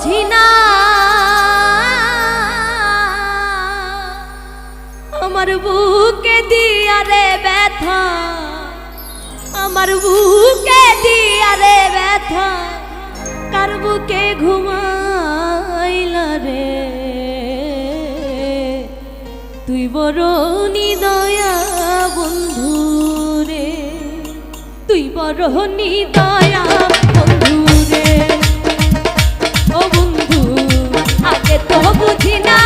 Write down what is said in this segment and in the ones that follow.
বুঝি না আমার বুকে দিয়া রে ব্যথা, আমার বুকে দিয়া রে ব্যথা, কার বুকে ঘুমাইলা রে। তুই বড় নিদয়া বন্ধু রে, তুই বড় নিদয়া বন্ধু রে। ও বন্ধু আগে তো বুঝি না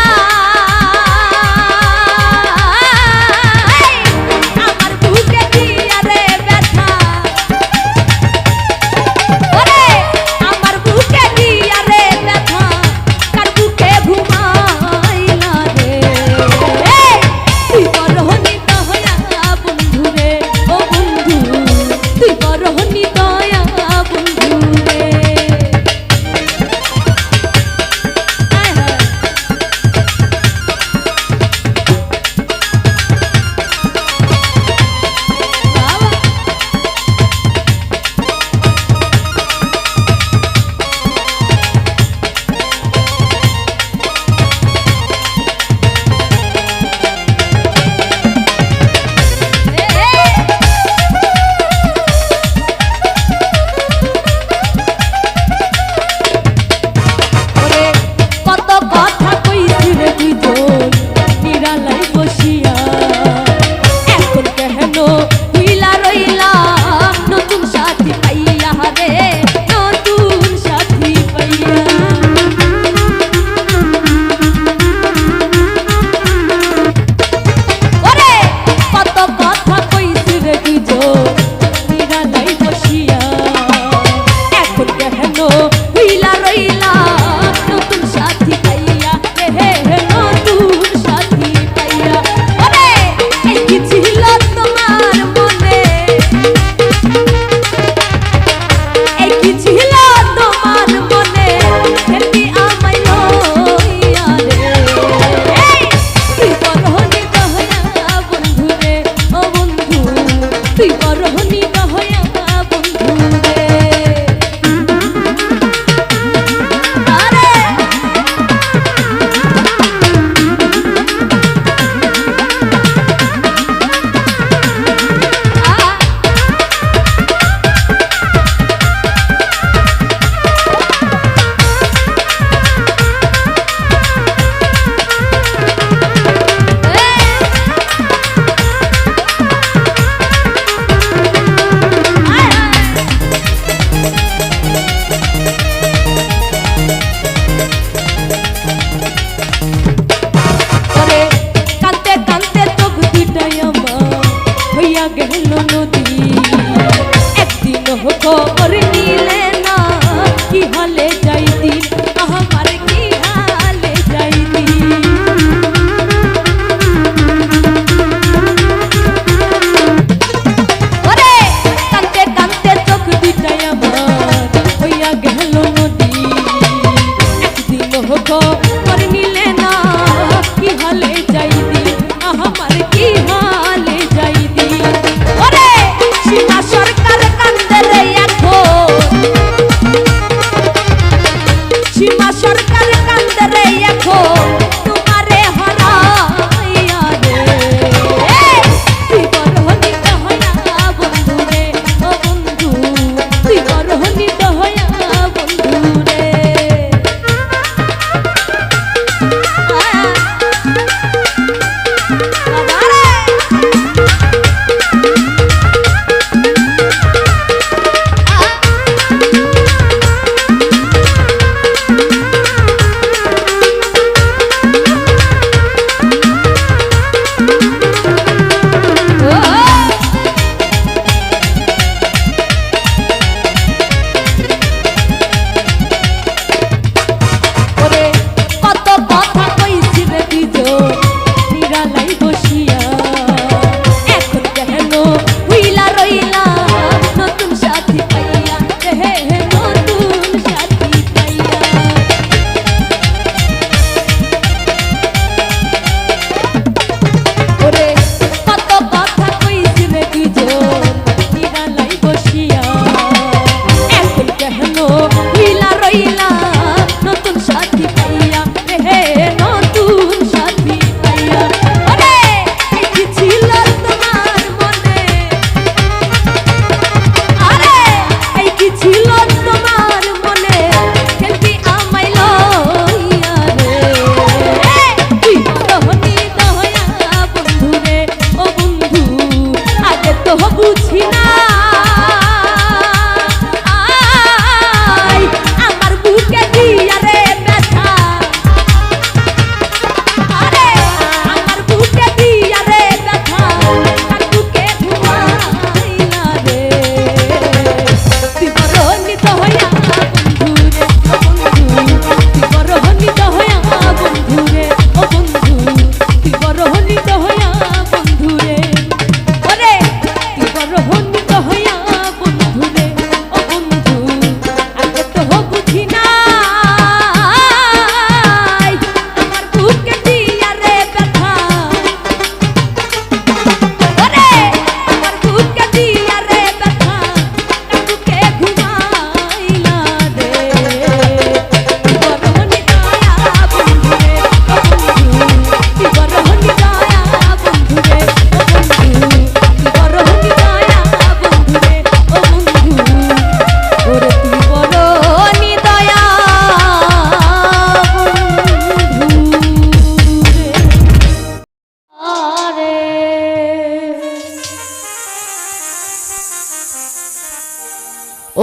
আমার বুকে দিয়া রে ব্যথা, ওরে আমার বুকে দিয়া রে ব্যথা, কার বুকে ঘুমাইলা রে। তুই বড় নিদয়া বন্ধু রে, ও বন্ধু তুই বড় নিদয়া বন্ধু রে। খবর নিলে না কি হালে যাইতি, আমার কি হালে যাইতি। ওরে কাঁদতে কাঁদতে চোখ দুটাই আমার হইয়া গেল নদী। একদিন খবর নিলে না কি হালে যাইতি, আমার কি হালে যাইতি। ওরে সীমা সরকার কান্দে রে এখন, সীমা সরকার কান্দে রে এখন তোমারে হারাইয়া রে। তুই বড় নিদয়া বন্ধু রে, ও বন্ধু তুই বড় নিদয়া বন্ধু রে।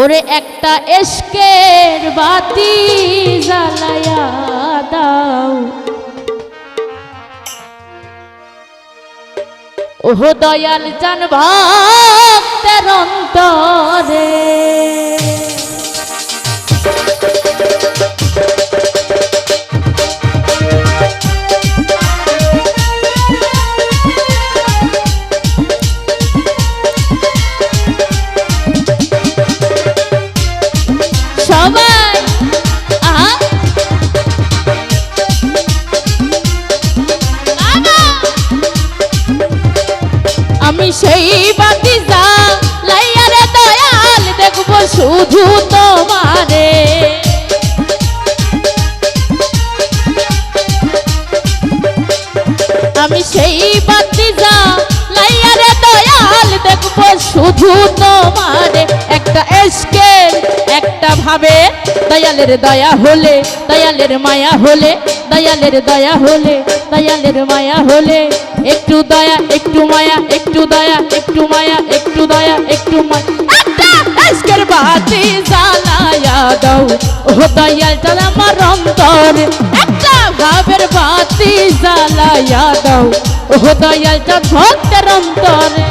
ওরে একটা এশকের বাতি জ্বালায়া দাও, ওহ দয়াল জান ভক্তের অন্তরে। সবাই আমি সেই বাতি জ্বালাইয়া রে দয়াল দেখবো শুধু তোমারে। আমি সেই বাতি জ্বালাইয়া রে দয়াল দেখবো শুধু তোমারে। একটা এশকের একটা ভাবে দয়ালের দয়া হলে, দয়ালের মায়া হলে, দয়ালের দয়া হলে, দয়ালের মায়া হলে, একটু দয়া একটু মায়া, একটু দয়া একটু মায়া, একটু দয়া একটু মায়া। একটা এশকের বাতি জ্বালায়া দাও, ও দয়াল জান আমার অন্তরে। একটা ভাবের বাতি জ্বালায়া দাও, ও দয়াল জান ভক্তের অন্তরে।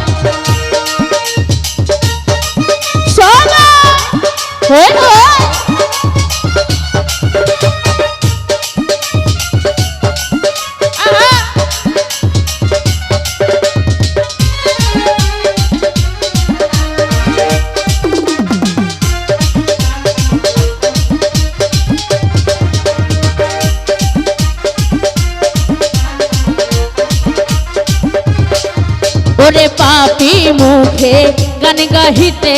ওরে পাপি মুখে গান গাহিতে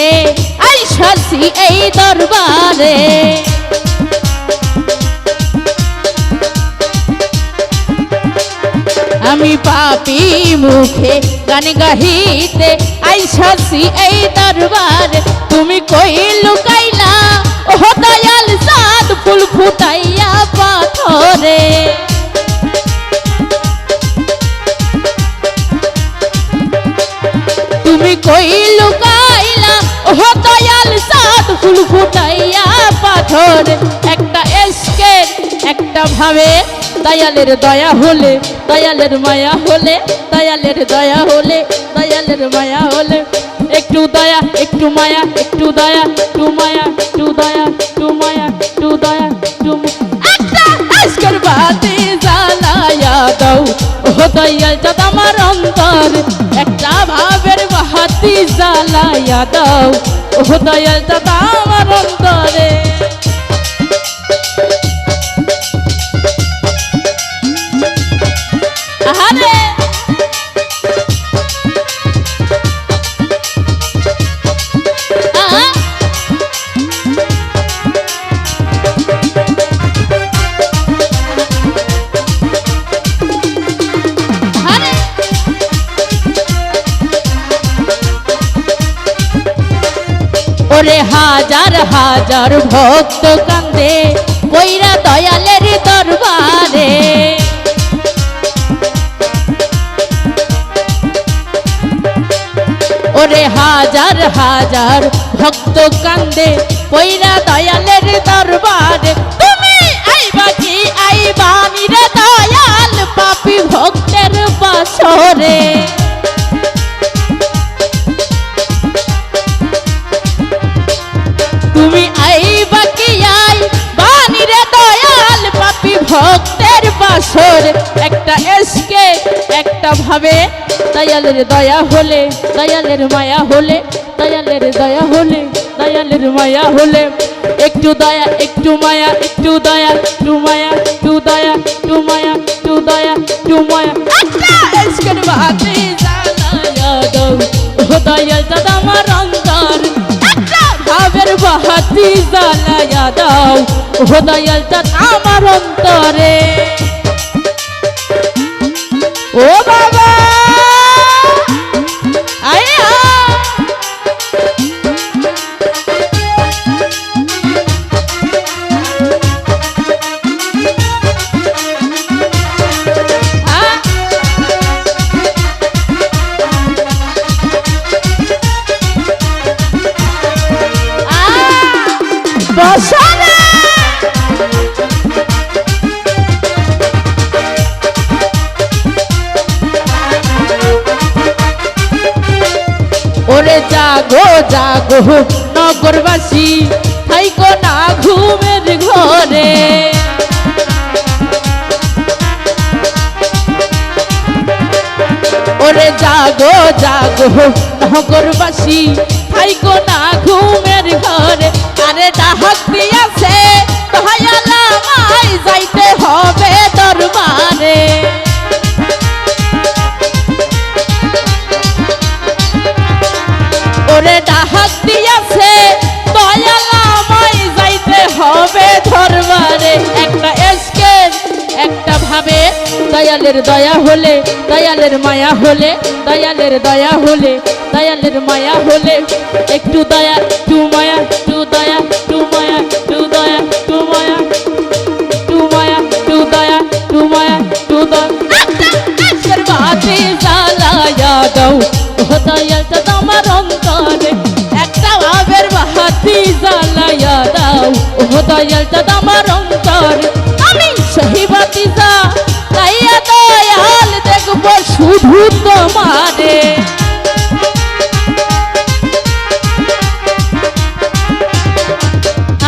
আইসাছি এই দরবারে। আমি পাপি মুখে গান গাহিতে আইসাছি এই দরবারে। তুমি কই লুকাইলা ও দয়াল সাদ ফুল ফুটাইয়া পাথরে। তুমি কই লুকাইলা ও দয়াল সাদ ফুল ফুটাইয়া পাথরে। একটা এশকের একটা ভাবে দয়ালের দয়া হলে, দয়ালের মায়া হলে, দয়ালের দয়া হলে, দয়ালের মায়া হলে, একটু দয়া একটু মায়া, একটু দয়া একটু মায়া, একটু দয়া একটু মায়া, একটু দয়া একটু। একটা এশকের বাতি জ্বালায়া দাও, ও দয়াল জান আমার অন্তরে। একটা ভাবের বাতি জ্বালায়া দাও, ও দয়াল জান আমার অন্তরে। আহারে ওরে হাজার হাজার ভক্ত কান্দে কইরা দয়ালের দরবারে। ওরে হাজার হাজার ভক্ত কান্দে কইরা দয়ালের দরবারে। তুমি আইবা কি আইবা নিরে দয়াল পাপী ভক্তের বাসরে। তুমি আইবা কি আইবা নিরে দয়াল পাপী ভক্তের বাসরে। একটা এশকে একটা ভাবে দয়ালের দয়া হলে, দয়ালের মায়া হলে, দয়ালের দয়া হলে, দয়ালের মায়া হলে, একটু দয়া একটু মায়া, একটু দয়া একটু মায়া, একটু দয়া একটু মায়া, একটু দয়া একটু মায়া। একটা এশকের বাতি জ্বালায়া দাও, ও দয়াল জান আমার অন্তরে। একটা ভাবের বাতি জ্বালায়া দাও, ও দয়াল জান আমার অন্তরে। ও বাবা আয়া জাগো জাগো নগরবাসী, থাইকো না ঘুমের ঘরে। ওরে জাগো জাগো নগরবাসী, থাইকো না ঘুমের ঘরে। আরে ডাক দিয়াছে দয়ালা মাই, যাইতে হবে দরবারে। ওরে ডাক দিয়াছে দয়ালা মাই, যাইতে হবে দরবারে। একটা এসকের একটা ভাবে, দয়ালের দয়া হলে, দয়ালের মায়া হলে, দয়ালের দয়া হলে, দয়ালের মায়া হলে, একটু দয়া টু মায়া, টু দয়া টু মায়া, টু দয়া টু মায়া, টু মায়া টু দয়া, টু মায়া টু দয়া। বাতি জ্বালায়া দাও ও দয়ালটা তোমার অন্তরে, একটা ভাবের বাতি জ্বালায়া দাও ও দয়ালটা তোমার অন্তরে। আমি সেই বাতি জ্বালাইয়া দয়াল দেখবো শুধু তোমারে।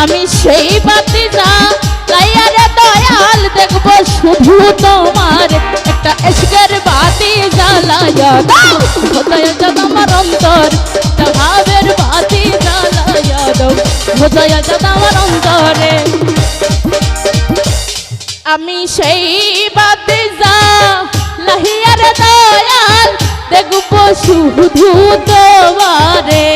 আমি সেই বাতি জ্বালাইয়া রে দয়াল দেখবো শুধু তোমার। একটা এশকের বাতি জ্বালাইয়া দাও ও দয়ালটা তোমার অন্তর, একটা ভাবের বাতি জ্বালাইয়া দাও ও দয়ালটা তোমার অন্তরে। আমি সেই বাতি জ্বালাইয়া রে দয়াল দেখবো শুধু তোমারে।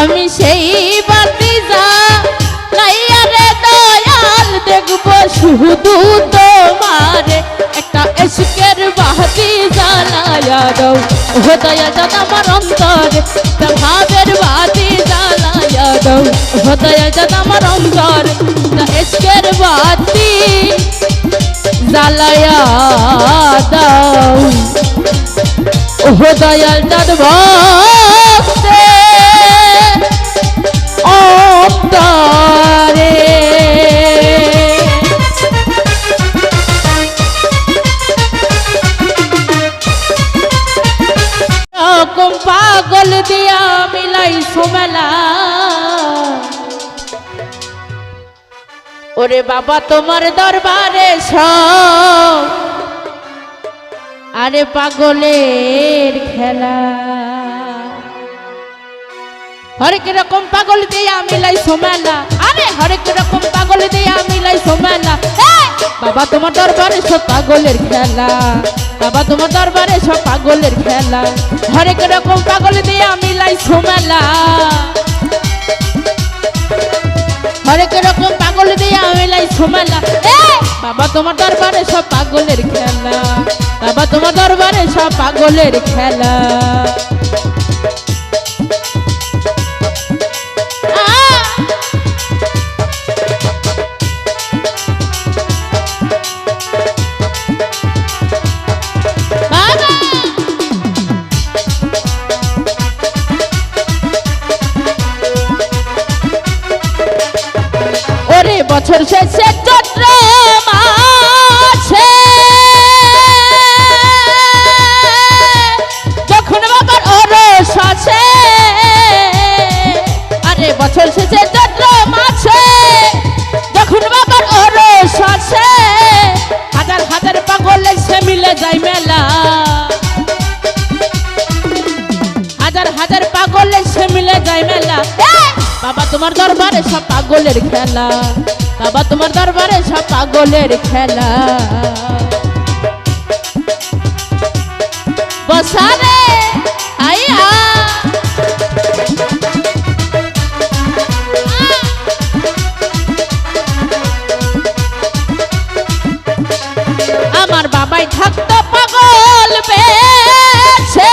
আমি সেই বাতি জ্বালাইয়া রে দয়াল দেখবো শুধু তোমারে। একটা এশকের বাতি জ্বালাইয়া দাও ও দয়ালটা তোমার অন্তরে, একটা ভাবের বাতি জ্বালাইয়া দাও ও দয়ালটা তোমার অন্তরে। একটা এশকের বাতি জ্বালাইয়া দাও ও দয়ালটা ভক্তে অন্তরে। রকম পাগল দিয়া মিলাই সোমেলা, ওরে বাবা তোমার দরবারে সব আরে পাগলের খেলা। হরেক রকম পাগল দিয়া মিলাই সোমেলা, আরে হরেক রকম পাগল দিয়া মিলাই সোমেলা। বাবা তোমার দরবারে সব পাগলের খেলা, বাবা তোমার দরবারে সব পাগলের খেলা। হরেক রকম পাগল দিয়া মিলাই সোমেলা, হরেক রকম পাগল দিয়া মিলাই সোমেলা। বাবা তোমার দরবারে সব পাগলের খেলা, বাবা তোমার দরবারে সব পাগলের খেলা। ওরে বছর শেষে চৈত্র মাসে যখন বাবার ওরস আসে, আরে বছর শেষে চৈত্র মাসে যখন বাবার ওরস আসে, হাজার হাজার পাগল এসে মিলে যায় মেলা, হাজার হাজার পাগল এসে মিলে যায় মেলা। বাবা তোমার দরবারে সব পাগলের খেলা, বাবা তোমার দরবারে সব পাগলের খেলা। বসারে আইয়া আমার বাবাই থাকতো পাগল বেছে,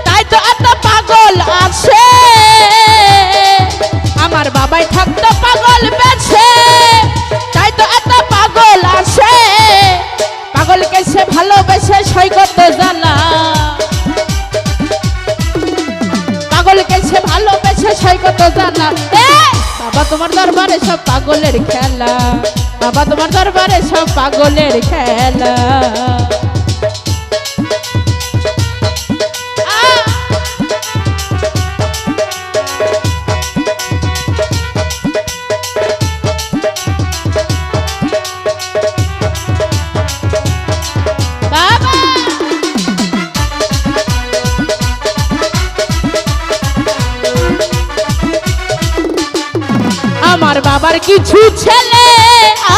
তাই তো এত পাগল আছে। আমার বাবাই থাকতো পাগল বেছে, তাই তো এত পাগল আছে। পাগল সব পাগলের খেলা, বাবা তোমার দরবারে সব পাগলের খেলা। আমার বাবার কিছু ছেলে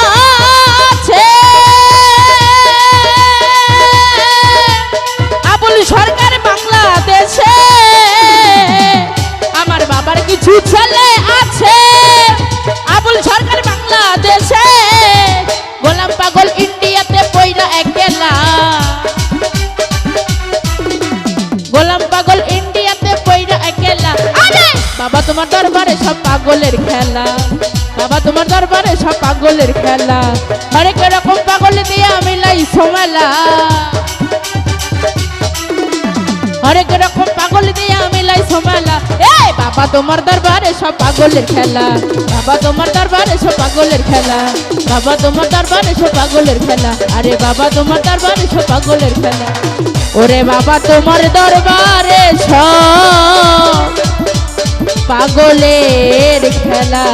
আছে, আবুল সরকার বাংলাদেশে। আমার বাবার কিছু ছেলে আছে, আবুল সরকার বাংলাদেশে। গোলাম পাগল ইন্ডিয়াতে পয়রা একলা, গোলাম পাগল ইন্ডিয়াতে পয়রা একলা। আরে বাবা তোমার দরবারে সব পাগলের খেলা, বাবা তোমার দরবারে সব পাগলের খেলা। হরেক রকম পাগল দিয়ে আমি লাই সোমেলা, হরেক রকম পাগল দিয়ে আমি লাই সোমেলা। এই বাবা তোমার দরবারে সব পাগলের খেলা, বাবা তোমার দরবারে সব পাগলের খেলা, বাবা তোমার দরবারে সব পাগলের খেলা। আরে বাবা তোমার দরবারে সব পাগলের খেলা। ওরে বাবা তোমার দরবারে সব পাগলের খেলা।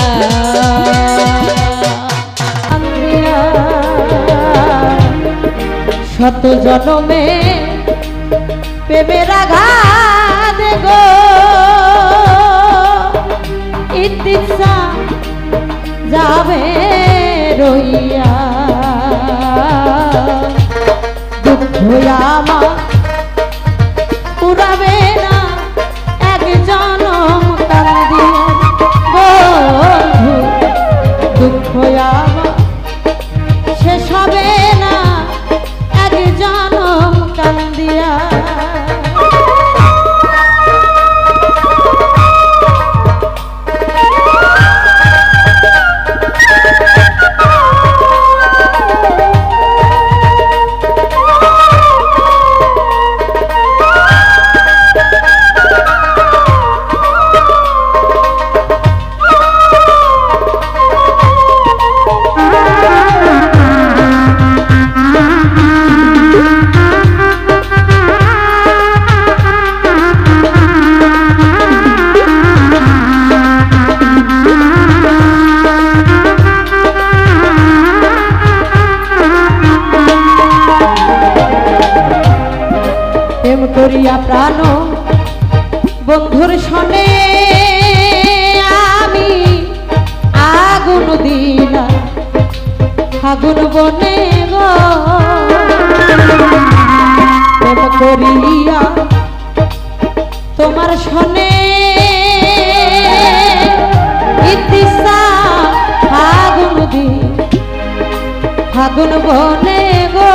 শত জনমে প্রেমের আঘাত গো, ইতিসা যাবে রইয়া। দুঃখ আমার পুরাবে না এক জনম কান্দিয়া বন্ধু, দুঃখ আমার শেষ হবে না এক জনম কান্দিয়া। করিয়া প্রাণ বন্ধুর সনে আমি আগুন দিলা, আগুন বনে গো প্রেম করিয়া তোমার সনে। ইতিসা আগুন দি আগুন বনে গো,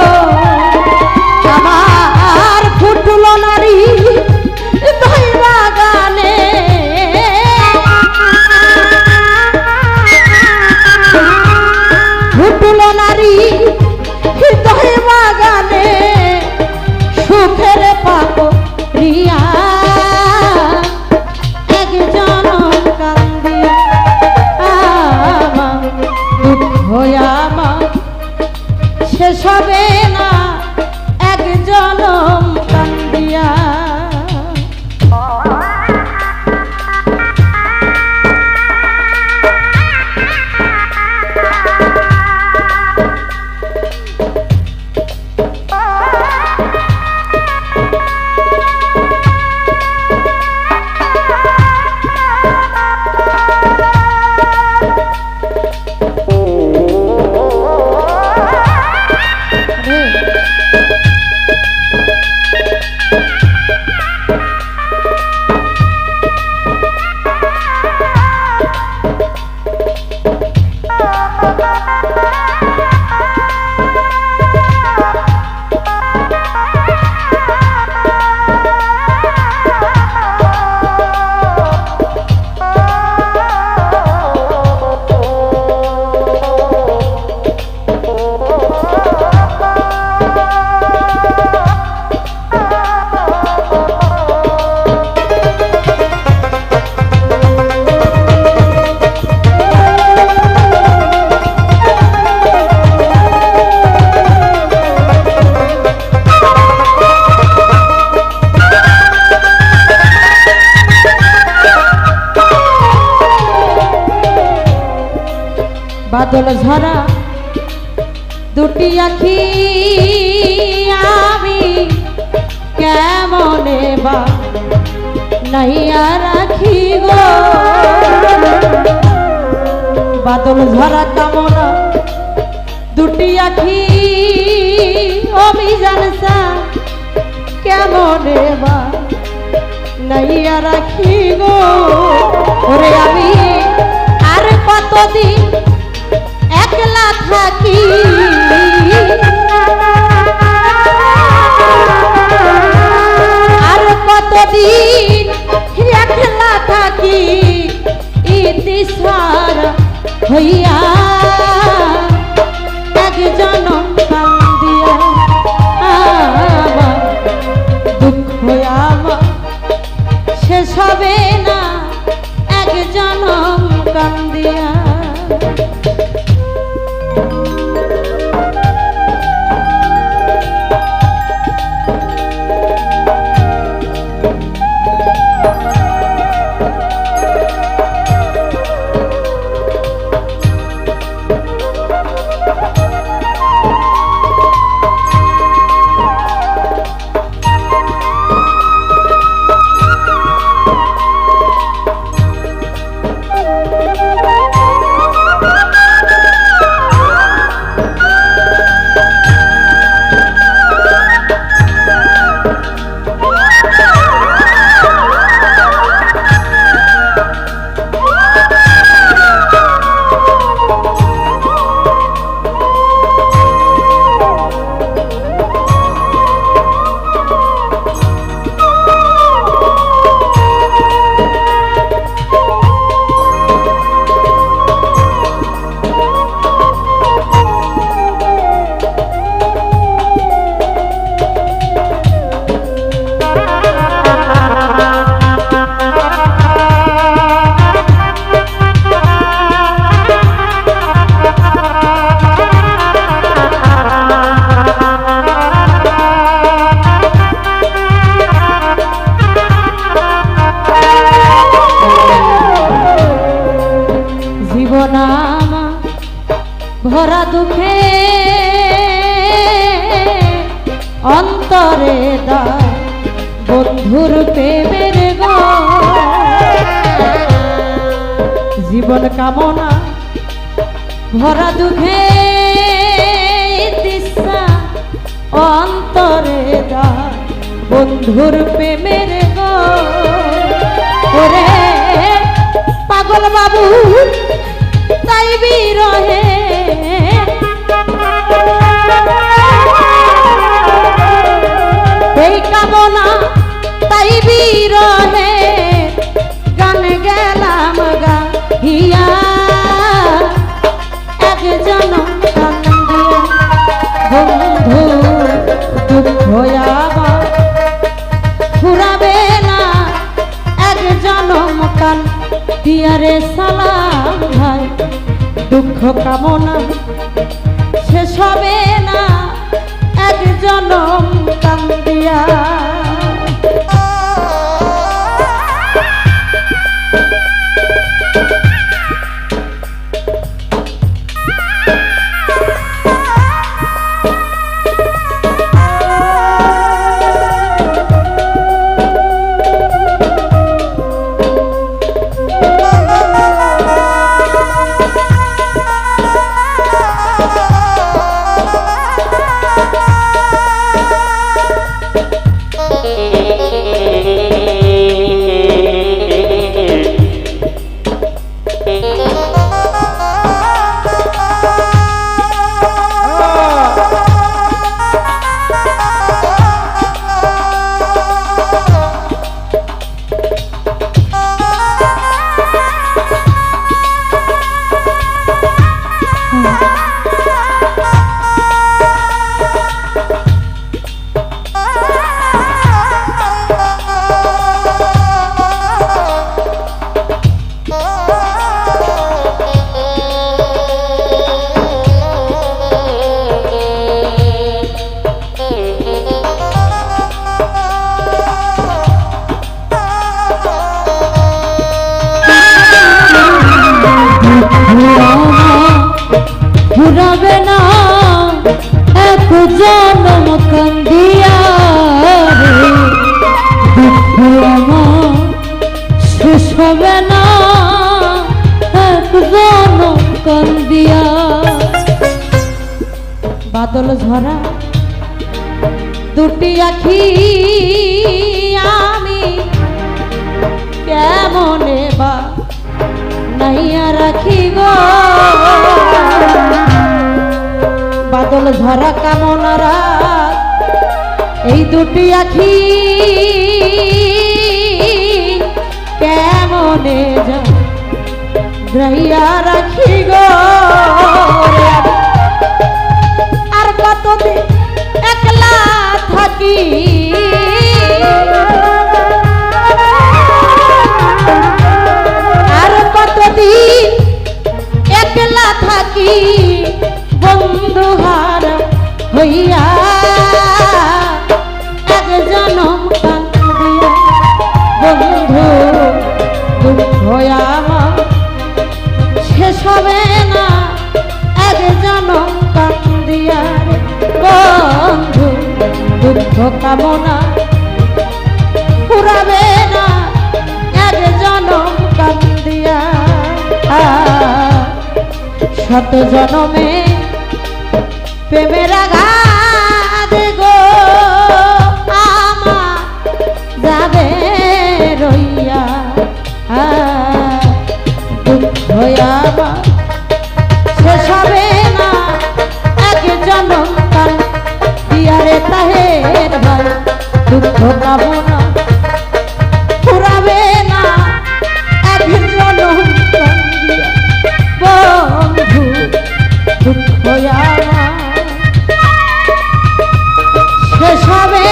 আমার ফুটল নারী দইরা গানে। ফুটল নারী দইরা গানে, সুখের পাপ রিয়া এক জনম কান্দিয়া। আমার দুঃখ আমার শেষ হবে না বাদল ঝরা দুটি আখি আমি কেমনে বা নাইয়া রাখি গো বাদল ঝরা কামনা দুটি আখি অভিযান সা কেমনে বা নাইয়া রাখি গো ওরে আমি আর কতদিন একলা থাকি আর কতদিন একলা থাকি ইতিসারা হইয়া এক জনম কান্দিয়া আমার দুঃখ আমার শেষ হবে না এক জনম কান্দিয়া ভরা দুঃখে অন্তরে দা বন্ধুর প্রেমের গো জীবন কামনা ভরা দুঃখে তৃষ্ণা অন্তরে দা বন্ধুর প্রেমের গো ওরে পাগল বাবু তাই বিরহে এই কামনা তাই বিরহে গান গেলাম গাহিয়া এক জনম কান্দিয়া বন্ধু দুঃখ আবার ফুরাবে না এক জনম কান দিয়ারে সালাম ভাই দুঃখ কামনা শেষ হবে না এক জনম কান্দিয়া ঝরা দুটি আখি আমি কেমনে বা নাইয়া রাখি গো বাদল ঝরা কামনারা এই দুটি আখি কেমনে যা রাইয়া রাখি গো আর কতদিন একলা থাকি আর কতদিন একলা থাকি বন্ধু হারা হইয়া এক জনম কান্দিয়া বন্ধু দুঃখ আমার শেষ হবে না এক জনম কান্দিয়া বন্ধু দুঃখ কামনা পুরাবে না এক জনম কান্দিয়া শত জনমে প্রেমের আঘাত গো আমার যাবে রইয়া দুঃখ আমার শেষ হবে না এক জনম কাল দিয়ারে তাহের ভাই দুঃখ কামনা পুরাবে না এক জনম কাল দিয়া বন্ধু দুঃখ আমার শেষ হবে